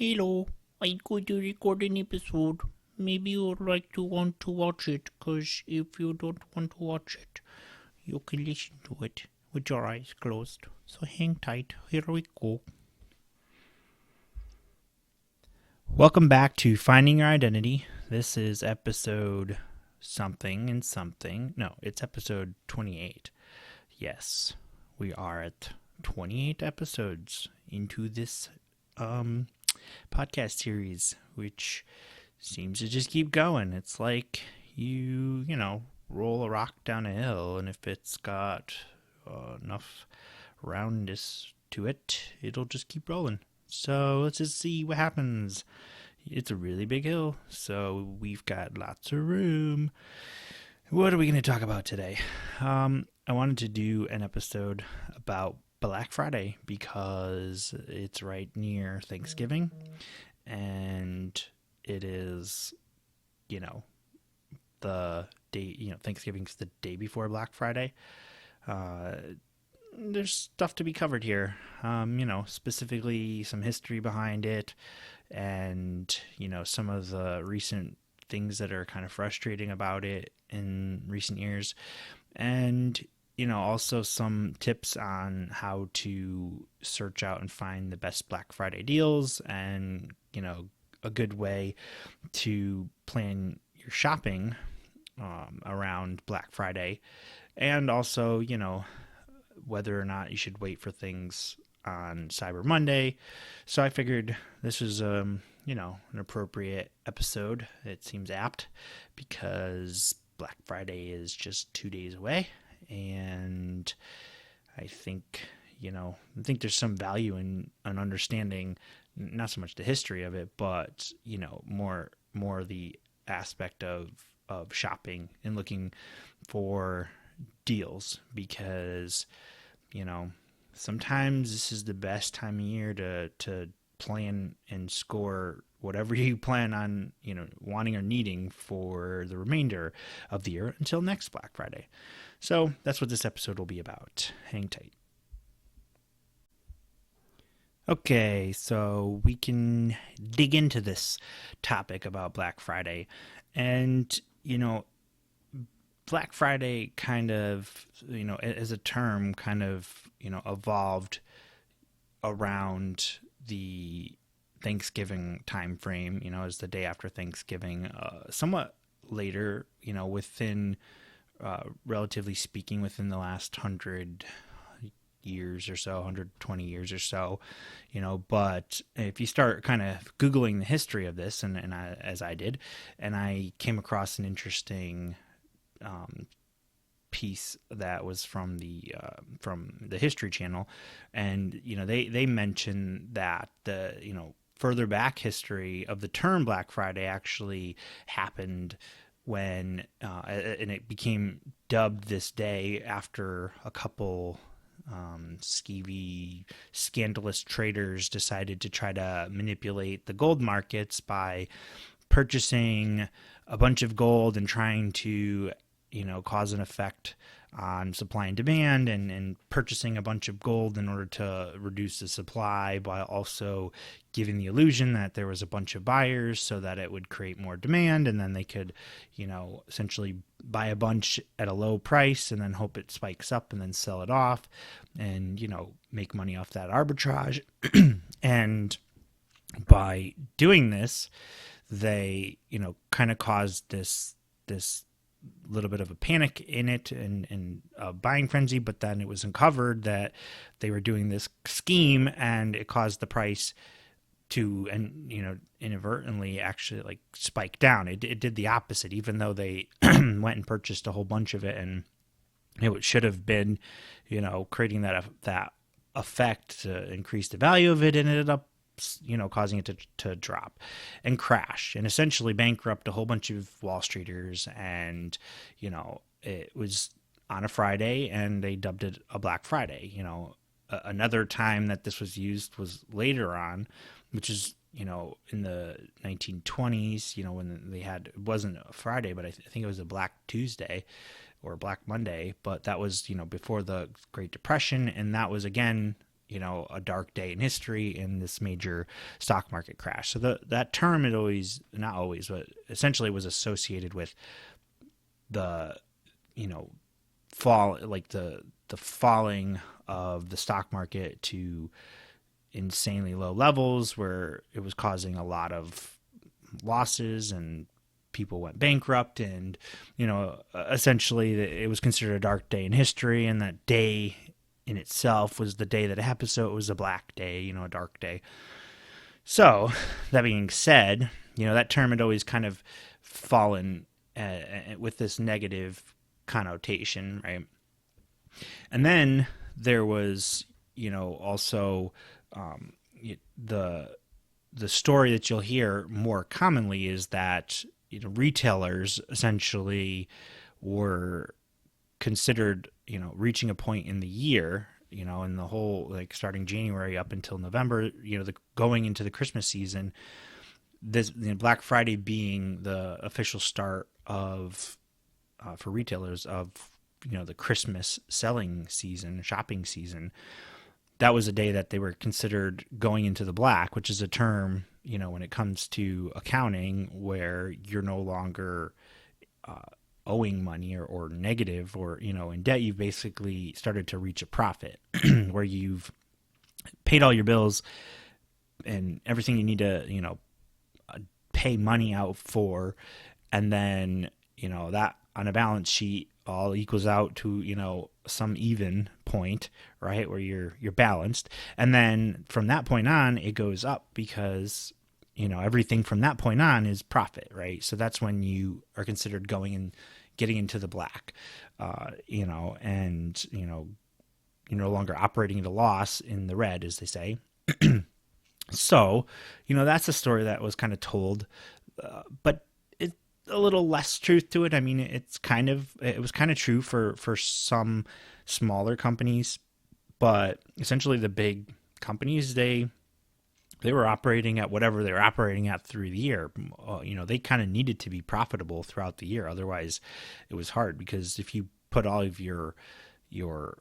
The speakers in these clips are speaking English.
Hello, I'm going to record an episode. Maybe you would like to want to watch it, because if you don't want to watch it, you can listen to it with your eyes closed. So hang tight, here we go. Welcome back to Finding Your Identity. This is episode something and something. No, it's episode 28. Yes, we are at 28 episodes into this podcast series, which seems to just keep going. It's like you roll a rock down a hill, and if it's got enough roundness to it, it'll just keep rolling. So let's just see what happens. It's a really big hill, so we've got lots of room. What are we going to talk about today? I wanted to do an episode about Black Friday because it's right near Thanksgiving, and it is, the day, Thanksgiving's the day before Black Friday. There's stuff to be covered here, specifically some history behind it, and, some of the recent things that are kind of frustrating about it in recent years, and also some tips on how to search out and find the best Black Friday deals, and a good way to plan your shopping around Black Friday, and also whether or not you should wait for things on Cyber Monday. So I figured this was an appropriate episode. It seems apt because Black Friday is just 2 days away, and I think there's some value in an understanding not so much the history of it, but more the aspect of shopping and looking for deals, because sometimes this is the best time of year to plan and score whatever you plan on wanting or needing for the remainder of the year until next Black Friday. So that's what this episode will be about. Hang tight. Okay, so we can dig into this topic about Black Friday. And, Black Friday kind of, as a term, kind of, evolved around the Thanksgiving time frame, as the day after Thanksgiving, somewhat later, within, relatively speaking, within the last 100 years or so, 120 years or so, but if you start kind of Googling the history of this, and as I did, and I came across an interesting piece that was from the History Channel, and they mention that the further back history of the term Black Friday actually happened when and it became dubbed this day after a couple skeevy, scandalous traders decided to try to manipulate the gold markets by purchasing a bunch of gold and trying to, cause an effect on supply and demand, and purchasing a bunch of gold in order to reduce the supply, while also giving the illusion that there was a bunch of buyers so that it would create more demand, and then they could, essentially buy a bunch at a low price and then hope it spikes up and then sell it off and, make money off that arbitrage. And by doing this, they, kind of caused this little bit of a panic in it, and a buying frenzy, but then it was uncovered that they were doing this scheme, and it caused the price to, and inadvertently actually like spike down. It did the opposite, even though they went and purchased a whole bunch of it, and it should have been, creating that effect to increase the value of it, and it ended up causing it to drop and crash and essentially bankrupt a whole bunch of Wall Streeters. And, it was on a Friday, and they dubbed it a Black Friday. Another time that this was used was later on, which is, in the 1920s, when they had, it wasn't a Friday, but I think it was a Black Tuesday or Black Monday, but that was, before the Great Depression. And that was, again, a dark day in history in this major stock market crash. So that term, it always, not always, but essentially was associated with the, fall, like the falling of the stock market to insanely low levels where it was causing a lot of losses and people went bankrupt, and essentially it was considered a dark day in history, and that day in itself was the day that it happened, so it was a black day, a dark day. So that being said, that term had always kind of fallen with this negative connotation, right? And then there was also the story that you'll hear more commonly is that retailers essentially were considered reaching a point in the year, in the whole, like starting January up until November, going into the Christmas season, this Black Friday being the official start of for retailers of the Christmas selling season, shopping season. That was a day that they were considered going into the black, which is a term, when it comes to accounting, where you're no longer owing money or negative or, in debt. You've basically started to reach a profit where you've paid all your bills and everything you need to, pay money out for. And then, that on a balance sheet all equals out to, some even point, right, where you're balanced. And then from that point on, it goes up because, everything from that point on is profit, right? So that's when you are considered going and getting into the black, and, you're no longer operating at a loss in the red, as they say. So, that's a story that was kind of told, but a little less truth to it. I mean, it was kind of true for some smaller companies, but essentially the big companies, they were operating at whatever they were operating at through the year. They kind of needed to be profitable throughout the year. Otherwise it was hard, because if you put all of your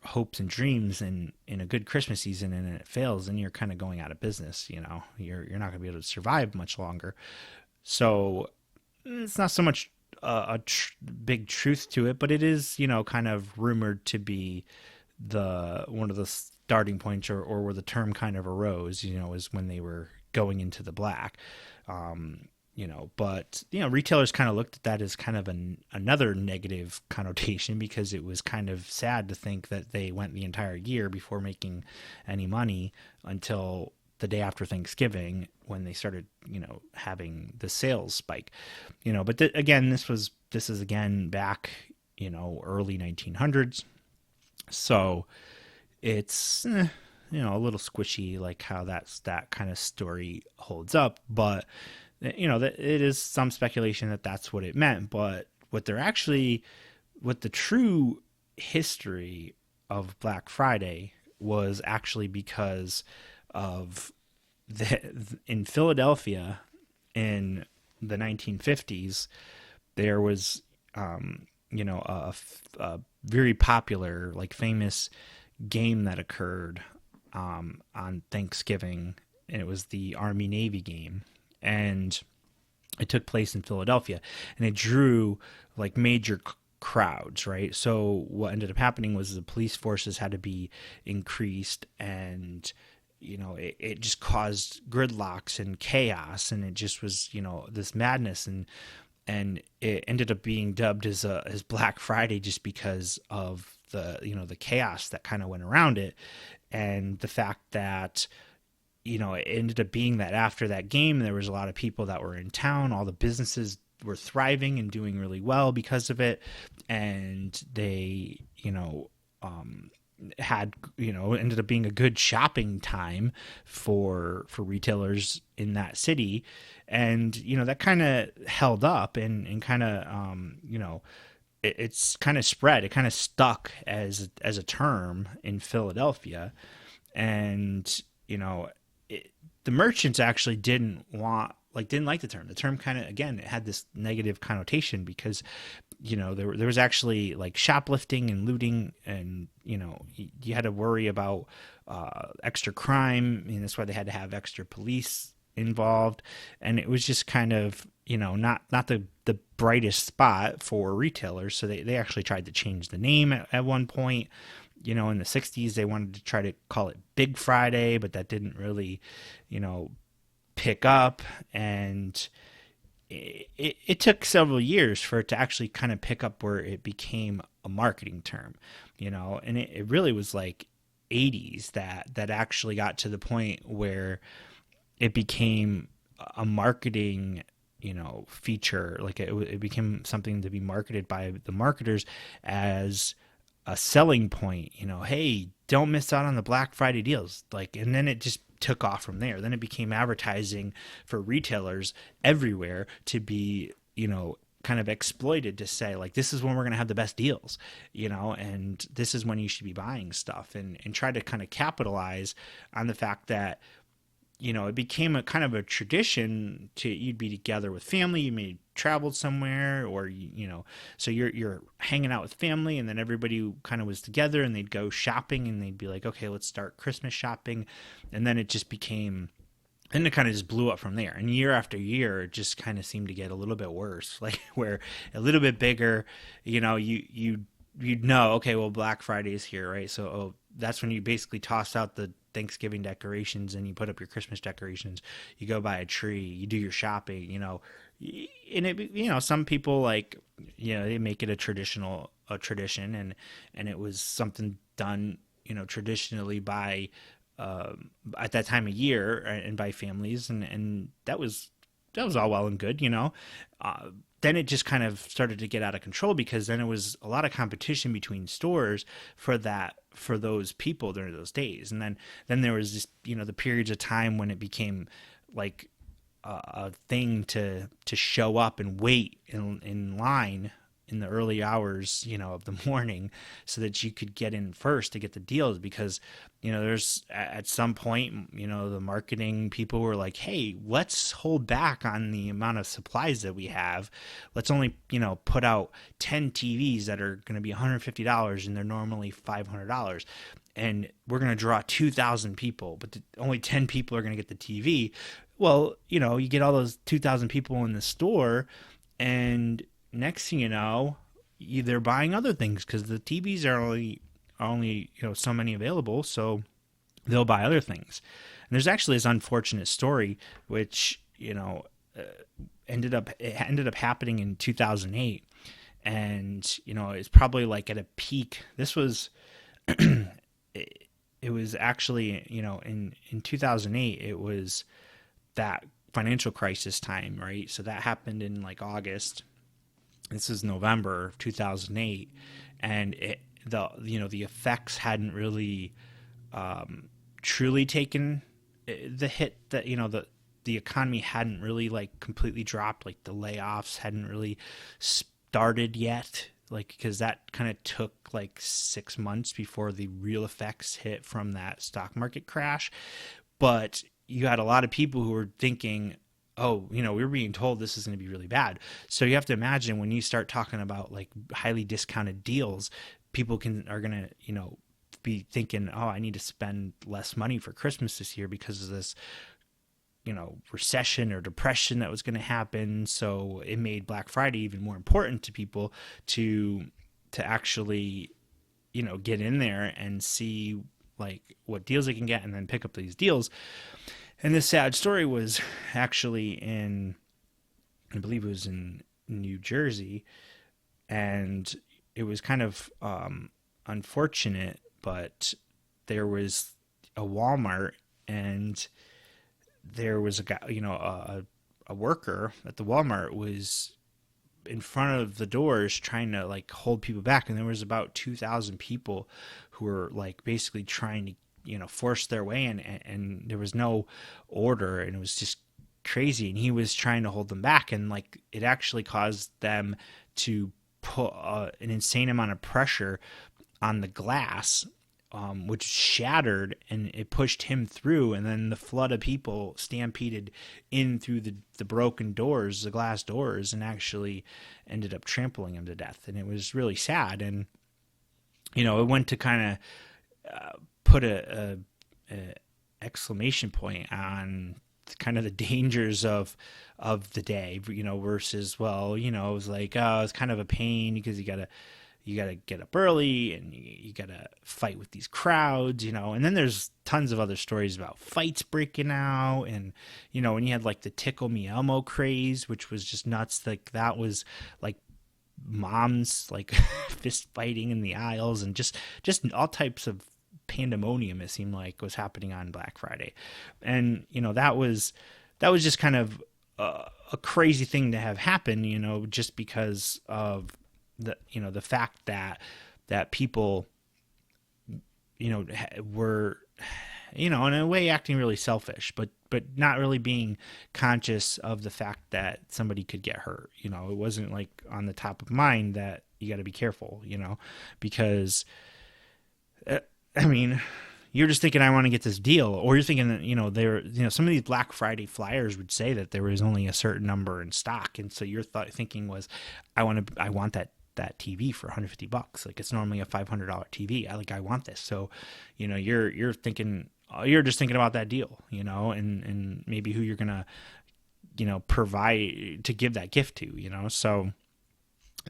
hopes and dreams in a good Christmas season and it fails, then you're kind of going out of business. You're not going to be able to survive much longer. So it's not so much big truth to it, but it is, kind of rumored to be one of the starting points, or where the term kind of arose, is when they were going into the black. But retailers kind of looked at that as kind of another negative connotation, because it was kind of sad to think that they went the entire year before making any money until the day after Thanksgiving, when they started, having the sales spike, but again, this is again back, early 1900s. So it's, a little squishy, like how that kind of story holds up, but that it is some speculation that that's what it meant. But what the true history of Black Friday was actually because of in Philadelphia in the 1950s, there was, a very popular, like famous game that occurred on Thanksgiving, and it was the Army-Navy game, and it took place in Philadelphia, and it drew like major crowds, right? So what ended up happening was the police forces had to be increased, and it just caused gridlocks and chaos, and it just was, this madness, and it ended up being dubbed as Black Friday just because of the chaos that kind of went around it, and the fact that it ended up being that after that game there was a lot of people that were in town, all the businesses were thriving and doing really well because of it, and they had ended up being a good shopping time for retailers in that city, and that kind of held up and kind of it's kind of spread, it kind of stuck as a term in Philadelphia, and the merchants actually didn't want like didn't like the term. The term kind of, again, it had this negative connotation because, there was actually like shoplifting and looting, and you had to worry about extra crime. I mean, that's why they had to have extra police involved, and it was just kind of not the brightest spot for retailers. So they actually tried to change the name at one point. In the 60s, they wanted to try to call it Big Friday, but that didn't really, pick up. And it took several years for it to actually kind of pick up where it became a marketing term, and it really was like 80s that actually got to the point where it became a marketing, feature. Like it became something to be marketed by the marketers as a selling point, hey, don't miss out on the Black Friday deals. Like, and then it just took off from there. Then it became advertising for retailers everywhere to be, kind of exploited to say like, this is when we're going to have the best deals, and this is when you should be buying stuff, and try to kind of capitalize on the fact that, it became a kind of a tradition you'd be together with family. You may traveled somewhere, or, so you're hanging out with family, and then everybody kind of was together, and they'd go shopping, and they'd be like, okay, let's start Christmas shopping. And then it just became, and it kind of just blew up from there. And year after year, it just kind of seemed to get a little bit worse, like where a little bit bigger, you'd know, okay, well, Black Friday is here, right? So that's when you basically toss out the Thanksgiving decorations and you put up your Christmas decorations. You go buy a tree, you do your shopping, and it, some people like, they make it a tradition, and it was something done, traditionally by, at that time of year, and by families, and that was all well and good, then it just kind of started to get out of control, because then it was a lot of competition between stores for those people during those days. And then there was this, the periods of time when it became like a thing to show up and wait in line in the early hours, of the morning, so that you could get in first to get the deals. Because, there's at some point, the marketing people were like, hey, let's hold back on the amount of supplies that we have. Let's only, put out 10 TVs that are going to be $150 and they're normally $500. And we're going to draw 2,000 people, but only 10 people are going to get the TV. Well, you get all those 2,000 people in the store, and next thing you know, they're buying other things because the TVs are only so many available, so they'll buy other things. And there's actually this unfortunate story which ended up happening in 2008, and it's probably like at a peak. This was it was actually in 2008. It was that financial crisis time, right? So that happened in like August. This is November of 2008, and the effects hadn't really truly taken the hit that the economy hadn't really like completely dropped. Like the layoffs hadn't really started yet, like because that kind of took like 6 months before the real effects hit from that stock market crash. But you had a lot of people who were thinking, oh, we were being told this is going to be really bad. So you have to imagine when you start talking about like highly discounted deals, people are going to, be thinking, oh, I need to spend less money for Christmas this year because of this, recession or depression that was going to happen. So it made Black Friday even more important to people to actually, get in there and see like what deals they can get and then pick up these deals. And this sad story was actually I believe it was in New Jersey, and it was kind of unfortunate, but there was a Walmart, and there was a guy, a worker at the Walmart was in front of the doors trying to like hold people back, and there was about 2,000 people who were like basically trying to force their way in, and there was no order, and it was just crazy, and he was trying to hold them back, and like it actually caused them to put an insane amount of pressure on the glass which shattered, and it pushed him through, and then the flood of people stampeded in through the broken doors, the glass doors, and actually ended up trampling him to death. And it was really sad. And it went to kind of put a exclamation point on kind of the dangers of the day, versus, well, it was like, oh, it's kind of a pain because you gotta get up early, and you gotta fight with these crowds, and then there's tons of other stories about fights breaking out. And when you had like the Tickle Me Elmo craze, which was just nuts, like that was like moms like fist fighting in the aisles, and just all types of pandemonium, it seemed like, was happening on Black Friday. And that was just kind of a crazy thing to have happen, just because of the fact that people were in a way acting really selfish, but not really being conscious of the fact that somebody could get hurt. It wasn't like on the top of mind that you got to be careful, because you're just thinking, I want to get this deal, or you're thinking that some of these Black Friday flyers would say that there was only a certain number in stock, and so your thinking was, I want that TV for $150. Like, it's normally a $500 TV. I want this. So, you're thinking, you're just thinking about that deal, and maybe who you're gonna, provide to give that gift to, So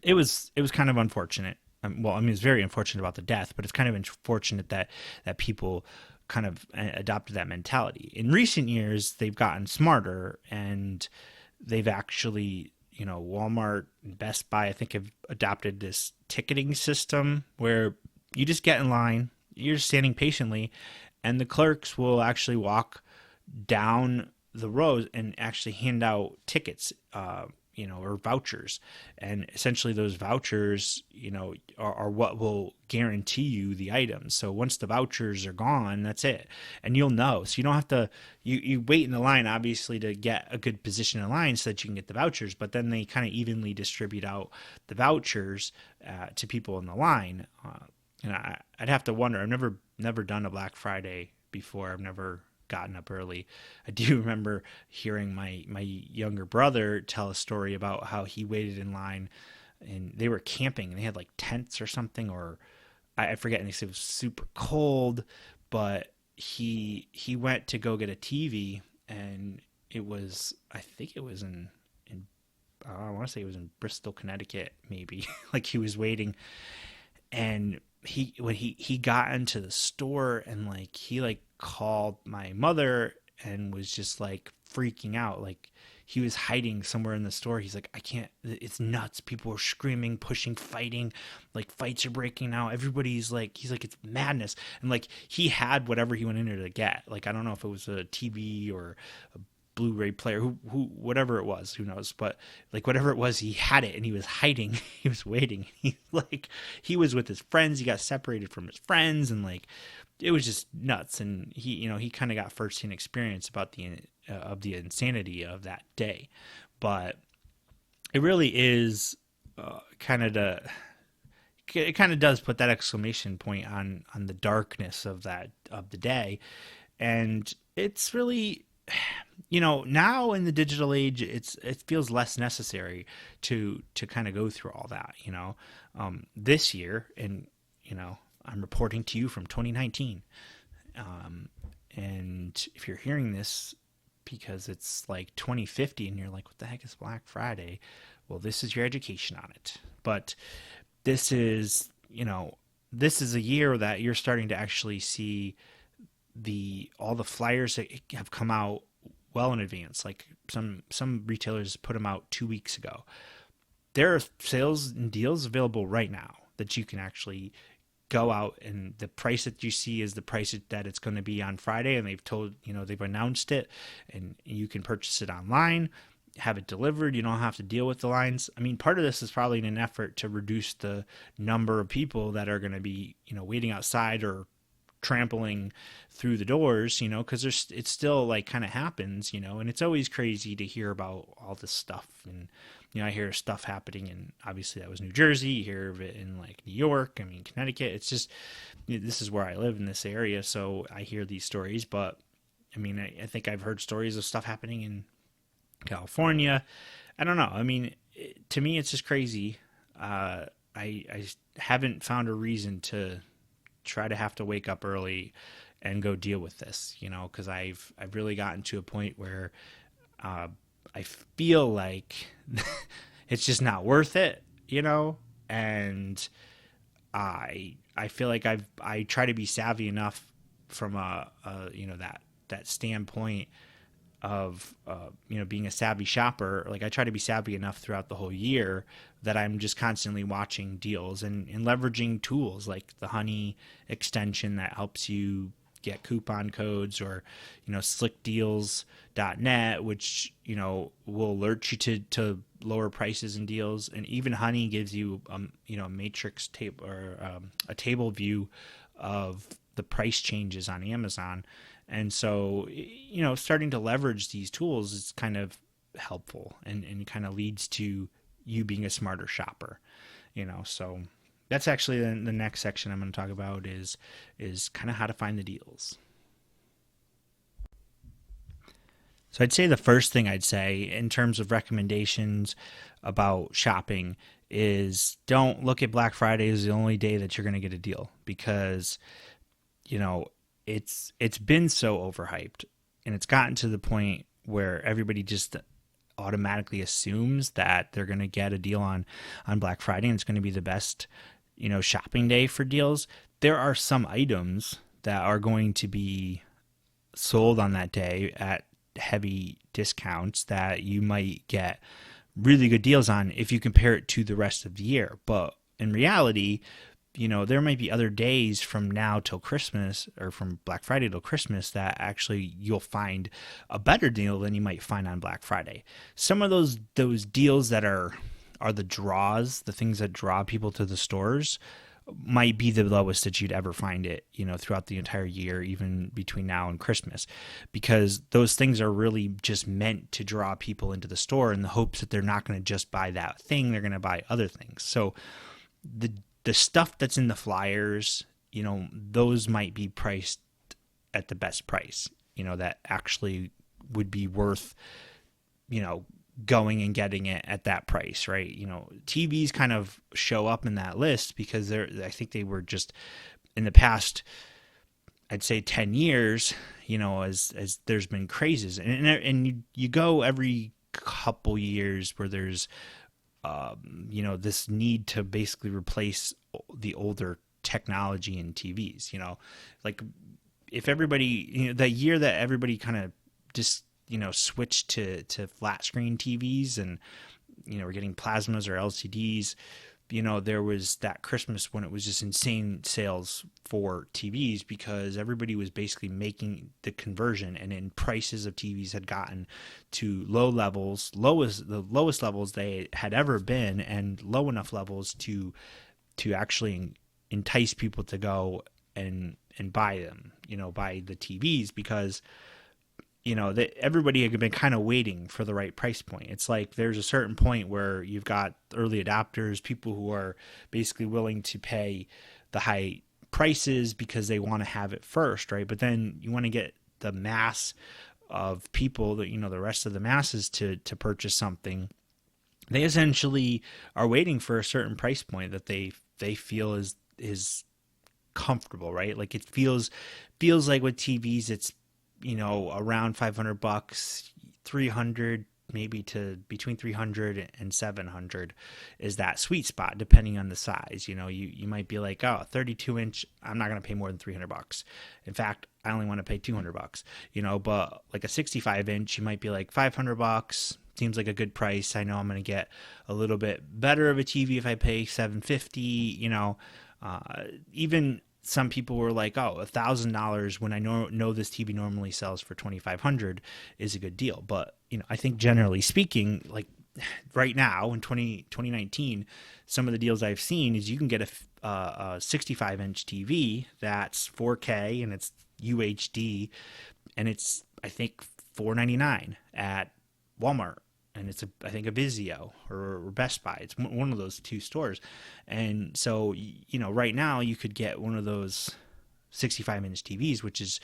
it was kind of unfortunate. It's very unfortunate about the death, but it's kind of unfortunate that people kind of adopted that mentality. In recent years, they've gotten smarter, and they've actually, Walmart and Best Buy, I think, have adopted this ticketing system where you just get in line, you're just standing patiently, and the clerks will actually walk down the rows and actually hand out tickets, or vouchers. And essentially those vouchers, are what will guarantee you the items. So once the vouchers are gone, that's it. And you'll know. So you don't have to, you wait in the line, obviously, to get a good position in line so that you can get the vouchers, but then they kind of evenly distribute out the vouchers to people in the line. And I'd have to wonder, I've never done a Black Friday before. I've never gotten up early. I do remember hearing my younger brother tell a story about how he waited in line, and they were camping, and they had like tents or something, or I forget, and they said it was super cold, but he went to go get a TV, and it was, I think it was in I want to say it was in Bristol, Connecticut, maybe. Like, he was waiting, and when he got into the store, and he called my mother and was just like freaking out. Like, he was hiding somewhere in the store. He's like, I can't, it's nuts. People are screaming, pushing, fighting, like fights are breaking out. Everybody's like, he's like, it's madness. And like, he had whatever he went in there to get. Like, I don't know if it was a TV or a Blu-ray player, who whatever it was, who knows, but like, whatever it was, he had it, and he was hiding. He was waiting. He was with his friends. He got separated from his friends, and like, it was just nuts. And he kind of got firsthand experience about the insanity of that day. But it really is it kind of does put that exclamation point on the darkness of the day. And it's really, now in the digital age, it feels less necessary to kind of go through all that, this year. And, I'm reporting to you from 2019. And if you're hearing this because it's like 2050 and you're like, what the heck is Black Friday? Well, this is your education on it. But this is a year that you're starting to actually see all the flyers that have come out well in advance. Like, some retailers put them out 2 weeks ago. There are sales and deals available right now that you can actually go out, and the price that you see is the price that it's going to be on Friday. And they've announced it, and you can purchase it online, have it delivered. You don't have to deal with the lines. I mean, part of this is probably in an effort to reduce the number of people that are going to be, waiting outside or trampling through the doors, because it's still like kind of happens, and it's always crazy to hear about all this stuff. And, I hear stuff happening, and obviously that was New Jersey. You hear of it in like New York, Connecticut. It's just, this is where I live in this area. So I hear these stories, but I think I've heard stories of stuff happening in California. I don't know. To me, it's just crazy. I haven't found a reason to try to have to wake up early and go deal with this, because I've really gotten to a point where I feel like it's just not worth it, and I feel like I try to be savvy enough from that standpoint of being a savvy shopper. Like, I try to be savvy enough throughout the whole year that I'm just constantly watching deals and leveraging tools like the Honey extension that helps you get coupon codes, or slickdeals.net, which will alert you to lower prices and deals. And even Honey gives you a matrix tape, or a table view of the price changes on Amazon. And so, starting to leverage these tools is kind of helpful, and kind of leads to you being a smarter shopper, so that's actually the next section I'm going to talk about is kind of how to find the deals. So I'd say the first thing I'd say in terms of recommendations about shopping is don't look at Black Friday as the only day that you're going to get a deal, because, it's been so overhyped, and it's gotten to the point where everybody just automatically assumes that they're going to get a deal on Black Friday, and it's going to be the best, shopping day for deals. There are some items that are going to be sold on that day at heavy discounts that you might get really good deals on if you compare it to the rest of the year. But in reality, there might be other days from now till Christmas, or from Black Friday till Christmas, that actually you'll find a better deal than you might find on Black Friday. Some of those deals that are the draws, the things that draw people to the stores, might be the lowest that you'd ever find it, throughout the entire year, even between now and Christmas, because those things are really just meant to draw people into the store in the hopes that they're not going to just buy that thing, they're going to buy other things. So the stuff that's in the flyers, those might be priced at the best price, that actually would be worth, going and getting it at that price, right? TVs kind of show up in that list because I think they were just in the past, I'd say 10 years, as there's been crazes, and you go every couple years where there's this need to basically replace the older technology in TVs. Like, if everybody, the year that everybody kind of just switched to flat screen TVs, and we're getting plasmas or LCDs, there was that Christmas when it was just insane sales for TVs, because everybody was basically making the conversion, and then prices of TVs had gotten to the lowest levels they had ever been, and low enough levels to actually entice people to go and buy them, buy the TVs, because that everybody had been kind of waiting for the right price point. It's like there's a certain point where you've got early adopters, people who are basically willing to pay the high prices because they want to have it first, right? But then you want to get the mass of people, that the rest of the masses to purchase something. They essentially are waiting for a certain price point that they feel is comfortable, right? Like, it feels like with TVs, it's around $500, 300, maybe to between 300 and 700 is that sweet spot, depending on the size. You might be like, oh, 32 inch, I'm not going to pay more than $300. In fact, I only want to pay $200, but like a 65 inch, you might be like $500. Seems like a good price. I know I'm going to get a little bit better of a TV if I pay $750, even some people were like, oh, $1,000 when I know this TV normally sells for $2,500 is a good deal. But, I think generally speaking, like, right now in 2019, some of the deals I've seen is you can get a 65-inch TV that's 4K and it's UHD, and it's, I think, $4.99 at Walmart, and it's I think a Vizio or Best Buy. It's one of those two stores. And so, right now you could get one of those 65-inch TVs, which is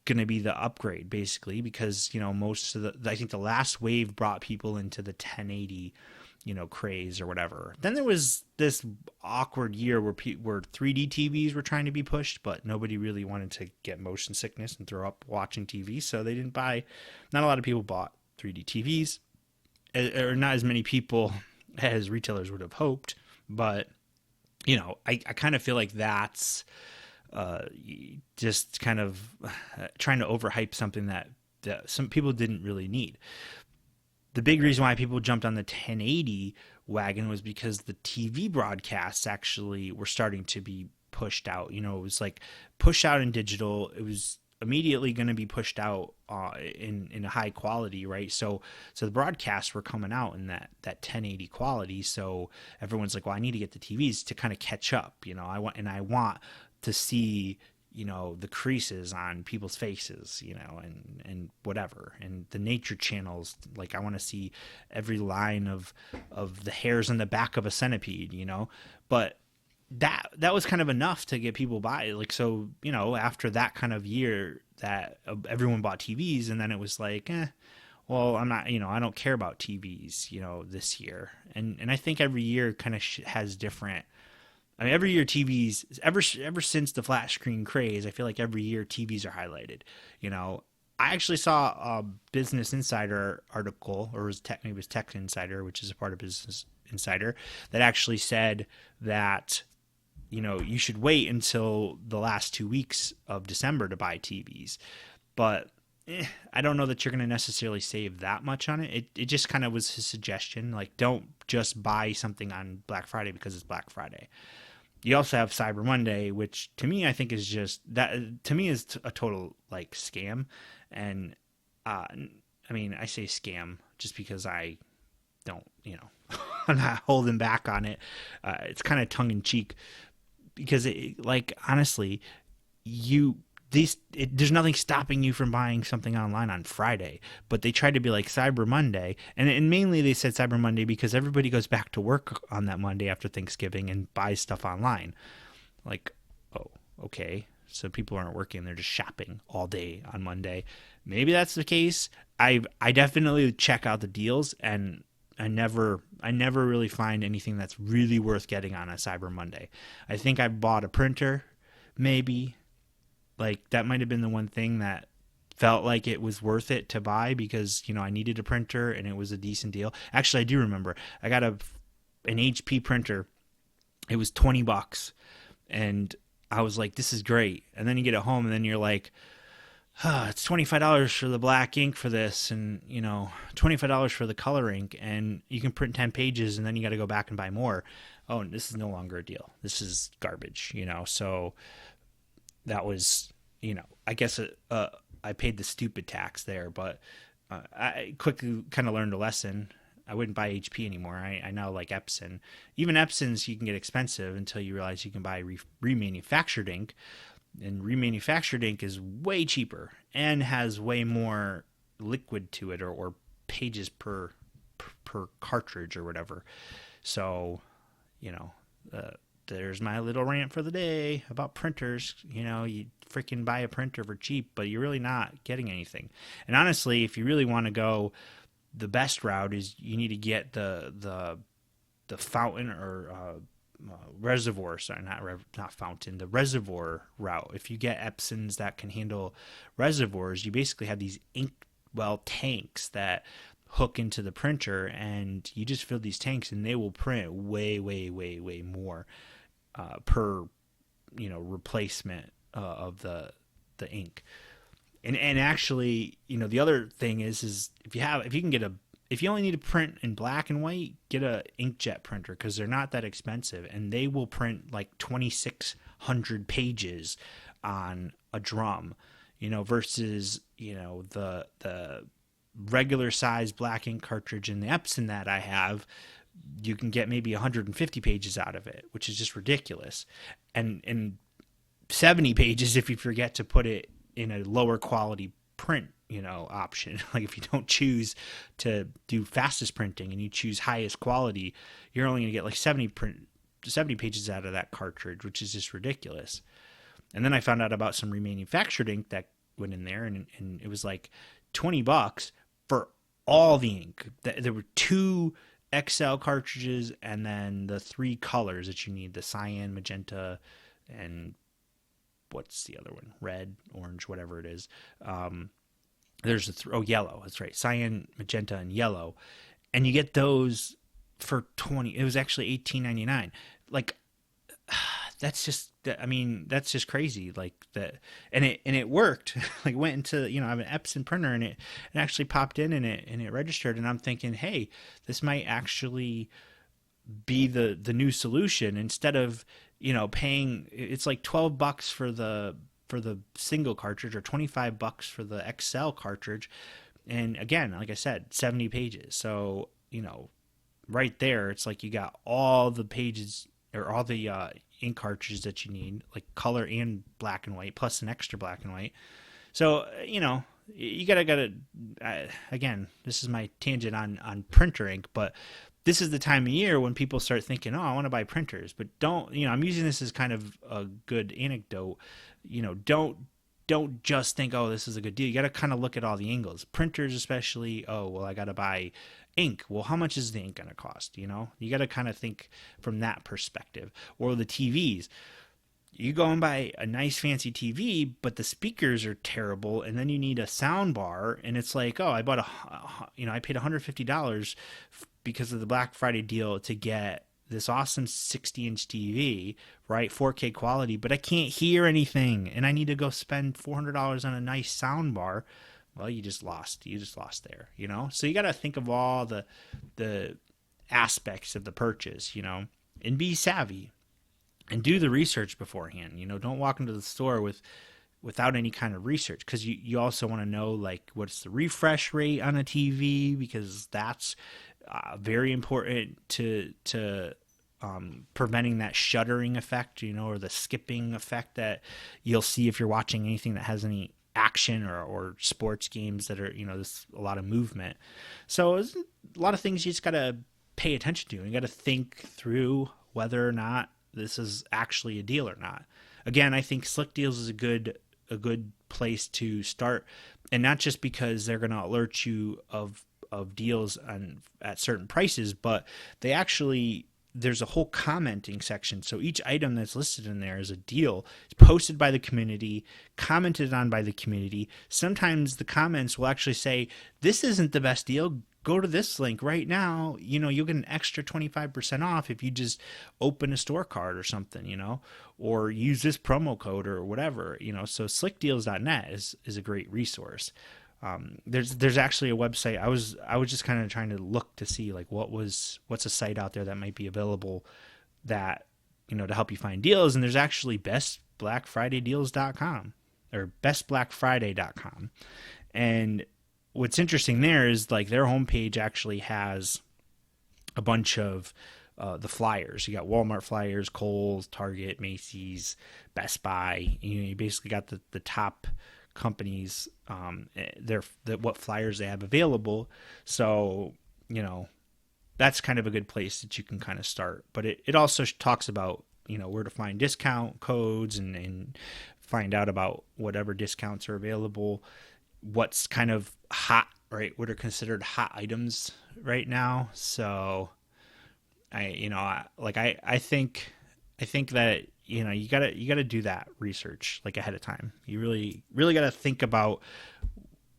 going to be the upgrade basically, because most of I think the last wave brought people into the 1080 craze or whatever. Then there was this awkward year where 3D TVs were trying to be pushed, but nobody really wanted to get motion sickness and throw up watching TV, so they didn't buy. Not a lot of people bought 3D TVs, or not as many people as retailers would have hoped. But I kind of feel like that's just kind of trying to overhype something that some people didn't really need. The big reason why people jumped on the 1080 wagon was because the TV broadcasts actually were starting to be pushed out. It was like pushed out in digital. It was immediately going to be pushed out in a high quality, right? So the broadcasts were coming out in that 1080 quality. So everyone's like, well, I need to get the TVs to kind of catch up. I want to see the creases on people's faces, and whatever. And the nature channels, like I want to see every line of the hairs on the back of a centipede, but that was kind of enough to get people by. Like, so, after that kind of year that everyone bought TVs, and then it was like, well, I'm not, I don't care about TVs, this year. And I think every year kind of has different. I mean, every year TVs, ever since the flat screen craze, I feel like every year TVs are highlighted. I actually saw a Business Insider article, or maybe it was Tech Insider, which is a part of Business Insider, that actually said that, you should wait until the last 2 weeks of December to buy TVs. But I don't know that you're going to necessarily save that much on it. It just kind of was his suggestion. Like, don't just buy something on Black Friday because it's Black Friday. You also have Cyber Monday, which to me, I think is just that. To me, is a total like scam. And I mean, I say scam just because I don't, I'm not holding back on it. It's kind of tongue in cheek because, honestly, there's nothing stopping you from buying something online on Friday, but they tried to be like Cyber Monday, and mainly they said Cyber Monday because everybody goes back to work on that Monday after Thanksgiving and buys stuff online. Like, oh, okay, so people aren't working, they're just shopping all day on Monday. Maybe that's the case. I definitely check out the deals, and I never really find anything that's really worth getting on a Cyber Monday. I think I bought a printer, maybe. Like, that might have been the one thing that felt like it was worth it to buy because, I needed a printer and it was a decent deal. Actually, I do remember I got an HP printer. It was $20 and I was like, this is great. And then you get it home and then you're like, it's $25 for the black ink for this, and $25 for the color ink, and you can print 10 pages and then you got to go back and buy more. Oh, this is no longer a deal. This is garbage, so that was, I guess I paid the stupid tax there, but I quickly kind of learned a lesson. I wouldn't buy HP anymore. I now like Epson. Even Epson's you can get expensive until you realize you can buy remanufactured ink, and remanufactured ink is way cheaper and has way more liquid to it, or pages per cartridge or whatever. So, there's my little rant for the day about printers. You freaking buy a printer for cheap, but you're really not getting anything. And honestly, if you really want to go, the best route is you need to get the fountain or reservoir. Sorry, not fountain. The reservoir route. If you get Epsons that can handle reservoirs, you basically have these inkwell tanks that hook into the printer, and you just fill these tanks, and they will print way, way, way, way more per replacement of the ink. And actually, the other thing is if you only need to print in black and white, get a inkjet printer, because they're not that expensive, and they will print like 2,600 pages on a drum, versus the regular size black ink cartridge in the Epson that I have, you can get maybe 150 pages out of it, which is just ridiculous. And 70 pages if you forget to put it in a lower quality print, option. Like if you don't choose to do fastest printing and you choose highest quality, you're only going to get like 70 pages out of that cartridge, which is just ridiculous. And then I found out about some remanufactured ink that went in there, and it was like $20 for all the ink. There were 2 XL cartridges and then the 3 colors that you need, the cyan, magenta, and what's the other one? Red, orange, whatever it is. There's yellow. That's right. Cyan, magenta, and yellow. And you get those for 20. It was actually $18.99. Like, that's just crazy. Like that. And it worked. Like went into, I have an Epson printer, and it actually popped in and it registered. And I'm thinking, hey, this might actually be the new solution instead of, paying. It's like $12 for the single cartridge or $25 for the XL cartridge. And again, like I said, 70 pages. So, right there, it's like you got all the pages or all the ink cartridges that you need, like color and black and white, plus an extra black and white. So, you gotta, again, this is my tangent on printer ink, but this is the time of year when people start thinking, oh, I want to buy printers, but don't, I'm using this as kind of a good anecdote. Don't just think, oh, this is a good deal. You got to kind of look at all the angles. Printers especially, oh, well, I got to buy ink. Well, how much is the ink going to cost? You got to kind of think from that perspective. Or the TVs. You go and buy a nice fancy TV, but the speakers are terrible, and then you need a sound bar, and it's like, oh, I paid $150 because of the Black Friday deal to get this awesome 60-inch TV, right, 4K quality, but I can't hear anything, and I need to go spend $400 on a nice sound bar. Well, you just lost there, So you got to think of all the aspects of the purchase, and be savvy. And do the research beforehand. Don't walk into the store without any kind of research, because you also want to know, like, what's the refresh rate on a TV, because that's very important to preventing that shuddering effect, or the skipping effect that you'll see if you're watching anything that has any action or sports games that are, there's a lot of movement. So there's a lot of things you just got to pay attention to. You got to think through whether or not this is actually a deal or not. Again, I think Slick Deals is a good place to start, and not just because they're going to alert you of deals at certain prices, but there's a whole commenting section. So each item that's listed in there is a deal. It's posted by the community, commented on by the community. Sometimes the comments will actually say, this isn't the best deal. Go to this link right now. You'll get an extra 25% off if you just open a store card or something, or use this promo code or whatever, So slickdeals.net is a great resource. There's actually a website. I was just kind of trying to look to see, like, what's a site out there that might be available that, to help you find deals. And there's actually bestblackfridaydeals.com or bestblackfriday.com. And what's interesting there is, like, their homepage actually has a bunch of the flyers. You got Walmart flyers, Kohl's, Target, Macy's, Best Buy. You basically got the top companies, what flyers they have available. So, that's kind of a good place that you can kind of start. But it also talks about, where to find discount codes and find out about whatever discounts are available, what's kind of hot, right? What are considered hot items right now. So I think that, you gotta do that research, like, ahead of time. You really gotta think about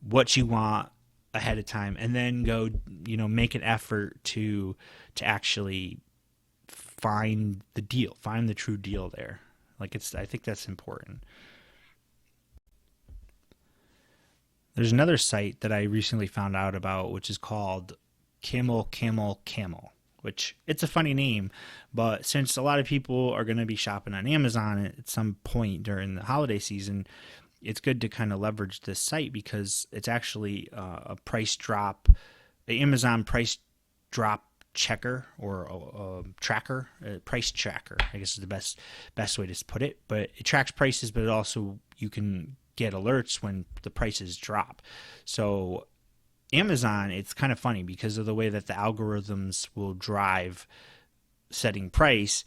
what you want ahead of time, and then go, make an effort to actually find the true deal there. Like, I think that's important. There's another site that I recently found out about, which is called Camel, which, it's a funny name, but since a lot of people are going to be shopping on Amazon at some point during the holiday season, it's good to kind of leverage this site because it's actually a price drop, the Amazon price drop checker or tracker, price tracker, I guess is the best way to put it. But it tracks prices, but it also, you can get alerts when the prices drop. So Amazon, it's kind of funny because of the way that the algorithms will drive setting price.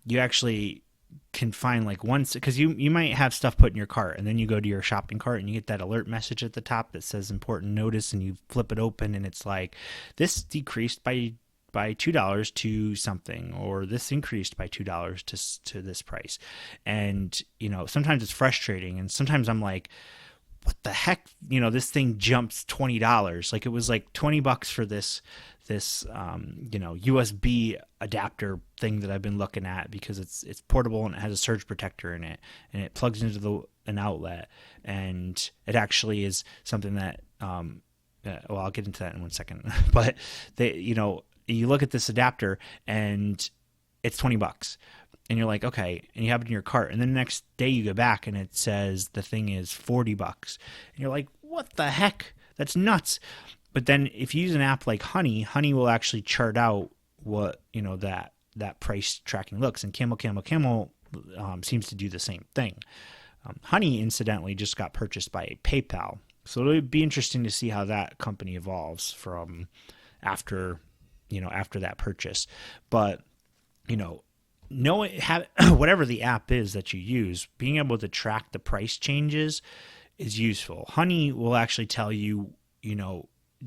You actually can find like once, because you might have stuff put in your cart and then you go to your shopping cart and you get that alert message at the top that says important notice, and you flip it open and it's like, this decreased by $2 to something, or this increased by $2 to this price. And sometimes it's frustrating, and sometimes I'm like, what the heck, this thing jumps $20. Like, it was like $20 for this USB adapter thing that I've been looking at, because it's portable and it has a surge protector in it, and it plugs into an outlet, and it actually is something that well, I'll get into that in 1 second. But you look at this adapter and it's $20. And you're like, okay, and you have it in your cart, and then the next day you go back and it says the thing is $40, and you're like, what the heck? That's nuts. But then if you use an app like Honey will actually chart out what that price tracking looks, and Camel seems to do the same thing. Honey, incidentally, just got purchased by PayPal, so it'll be interesting to see how that company evolves from after that purchase. But whatever the app is that you use, being able to track the price changes is useful. Honey will actually tell you,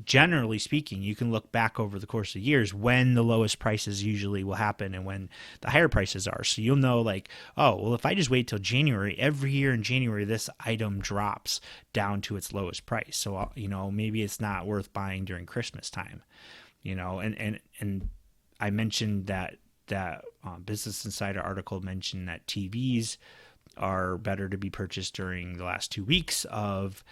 generally speaking, you can look back over the course of years when the lowest prices usually will happen and when the higher prices are. So you'll know, like, oh, well, if I just wait till January, every year in January, this item drops down to its lowest price. So, maybe it's not worth buying during Christmas time, and I mentioned that Business Insider article mentioned that TVs are better to be purchased during the last 2 weeks of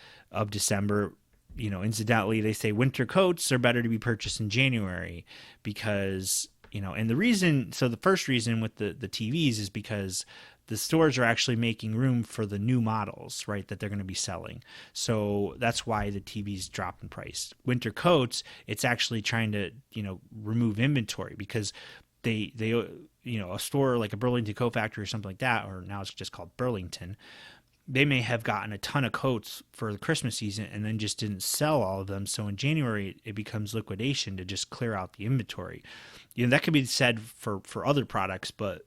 December. Incidentally, they say winter coats are better to be purchased in January because, and the first reason with the TVs is because the stores are actually making room for the new models, right, that they're going to be selling. So that's why the TVs drop in price. Winter coats, it's actually trying to, remove inventory, because they a store like a Burlington Coat Factory or something like that, or now it's just called Burlington, they may have gotten a ton of coats for the Christmas season and then just didn't sell all of them. So in January, it becomes liquidation to just clear out the inventory. That could be said for other products, but,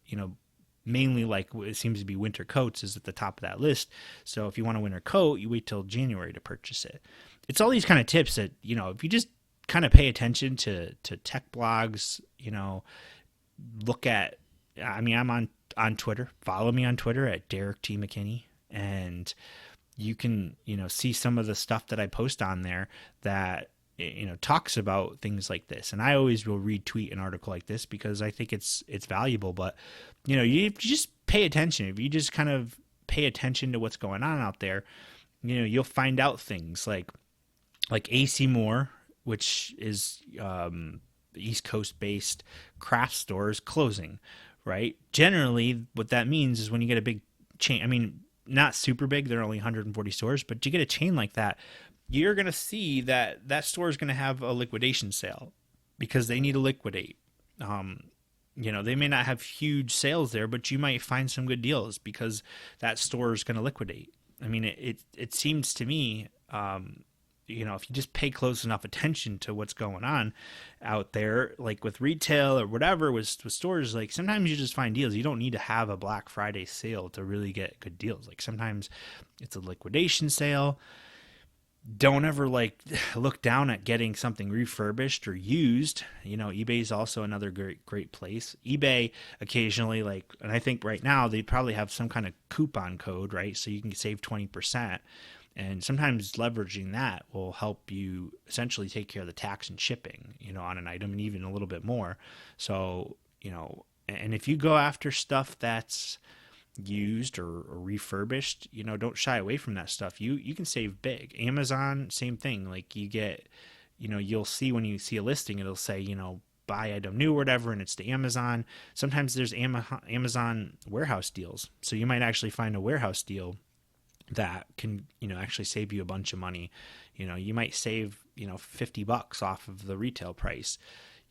mainly, like, it seems to be winter coats is at the top of that list. So if you want a winter coat, you wait till January to purchase it. It's all these kind of tips that, if you just kind of pay attention to tech blogs, look at, I'm on Twitter. Follow me on Twitter at Derek T. McKinney. And you can, see some of the stuff that I post on there that, talks about things like this. And I always will retweet an article like this because I think it's valuable. But, you just pay attention. If you just kind of pay attention to what's going on out there, you'll find out things like AC Moore, which is East Coast based craft stores closing, right? Generally, what that means is when you get a big chain, not super big, they're only 140 stores, but you get a chain like that, you're going to see that store is going to have a liquidation sale because they need to liquidate. They may not have huge sales there, but you might find some good deals because that store is going to liquidate. It seems to me, if you just pay close enough attention to what's going on out there, like with retail or whatever, with stores, like sometimes you just find deals. You don't need to have a Black Friday sale to really get good deals. Like sometimes it's a liquidation sale. Don't ever look down at getting something refurbished or used. eBay is also another great place. eBay occasionally, and I think right now they probably have some kind of coupon code, right? So you can save 20%. And sometimes leveraging that will help you essentially take care of the tax and shipping, on an item, and even a little bit more. So, and if you go after stuff that's used or refurbished, don't shy away from that stuff. You can save big. Amazon, same thing. Like you get, you'll see when you see a listing, it'll say, buy item new or whatever, and it's to Amazon. Sometimes there's Amazon warehouse deals. So you might actually find a warehouse deal that can, actually save you a bunch of money. You might save, $50 off of the retail price,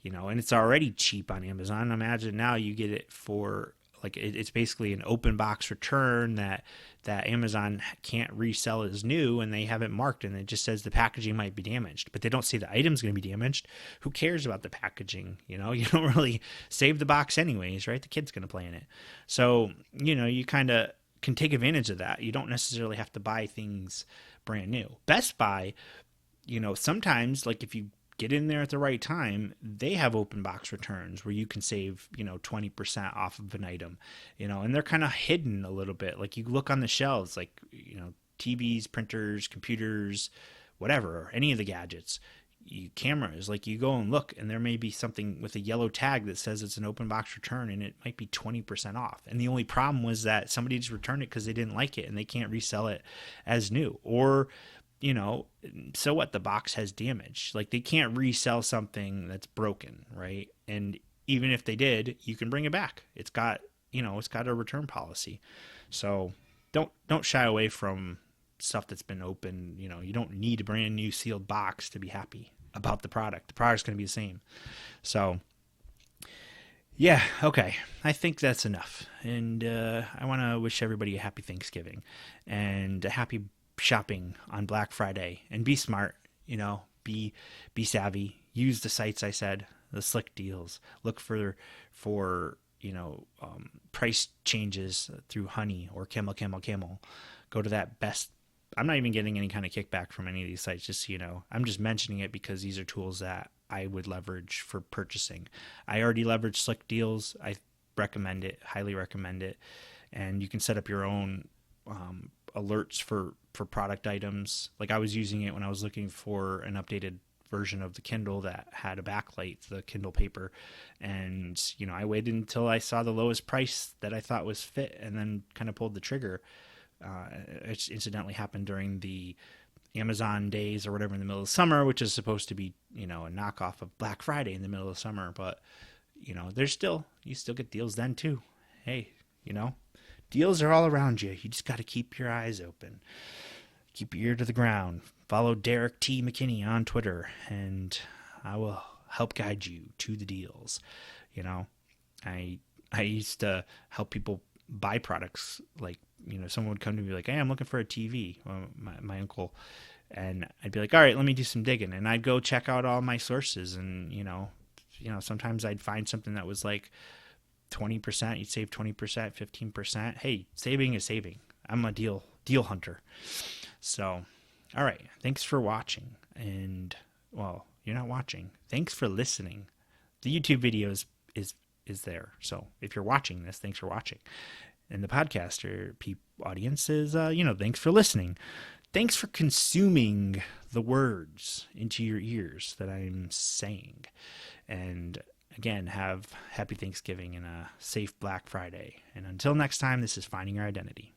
and it's already cheap on Amazon. Imagine now you get it for like it's basically an open box return that Amazon can't resell as new, and they have it marked, and it just says the packaging might be damaged, but they don't say the item's going to be damaged. Who cares about the packaging? You don't really save the box anyways, right? The kid's going to play in it. So, you kind of can take advantage of that. You don't necessarily have to buy things brand new. Best Buy, sometimes, like if you get in there at the right time, they have open box returns where you can save, 20% off of an item, and they're kind of hidden a little bit. Like you look on the shelves, like, TVs, printers, computers, whatever, any of the gadgets, cameras, like you go and look, and there may be something with a yellow tag that says it's an open box return, and it might be 20% off. And the only problem was that somebody just returned it because they didn't like it and they can't resell it as new. Or, so what? The box has damage. Like they can't resell something that's broken, right? And even if they did, you can bring it back. It's got a return policy. So don't shy away from stuff that's been open. You don't need a brand new sealed box to be happy about the product. The product's going to be the same. So yeah, okay. I think that's enough. And I want to wish everybody a happy Thanksgiving and a happy shopping on Black Friday. And be smart, be savvy. Use the sites I said, the slick deals. Look for price changes through Honey or Camel. Go to that best. I'm not even getting any kind of kickback from any of these sites, just so you know. I'm just mentioning it because these are tools that I would leverage for purchasing. I already leverage Slick Deals. I recommend it, highly recommend it. And you can set up your own alerts for product items. Like I was using it when I was looking for an updated version of the Kindle that had a backlight, the Kindle paper. And, I waited until I saw the lowest price that I thought was fit and then kind of pulled the trigger. It incidentally happened during the Amazon days or whatever in the middle of summer, which is supposed to be, a knockoff of Black Friday in the middle of summer. But, you still get deals then too. Hey, deals are all around you. You just got to keep your eyes open. Keep your ear to the ground. Follow Derek T. McKinney on Twitter, and I will help guide you to the deals. I used to help people buy products. Like, someone would come to me like, hey, I'm looking for a TV. Well, my uncle. And I'd be like, all right, let me do some digging. And I'd go check out all my sources. And, sometimes I'd find something that was like 20%. You'd save 20%, 15%. Hey, saving is saving. I'm a deal hunter. So, all right. Thanks for watching. And, well, you're not watching. Thanks for listening. The YouTube video is there. So if you're watching this, thanks for watching. And the podcaster audience is, thanks for listening. Thanks for consuming the words into your ears that I'm saying. And again, have happy Thanksgiving and a safe Black Friday. And until next time, this is Finding Your Identity.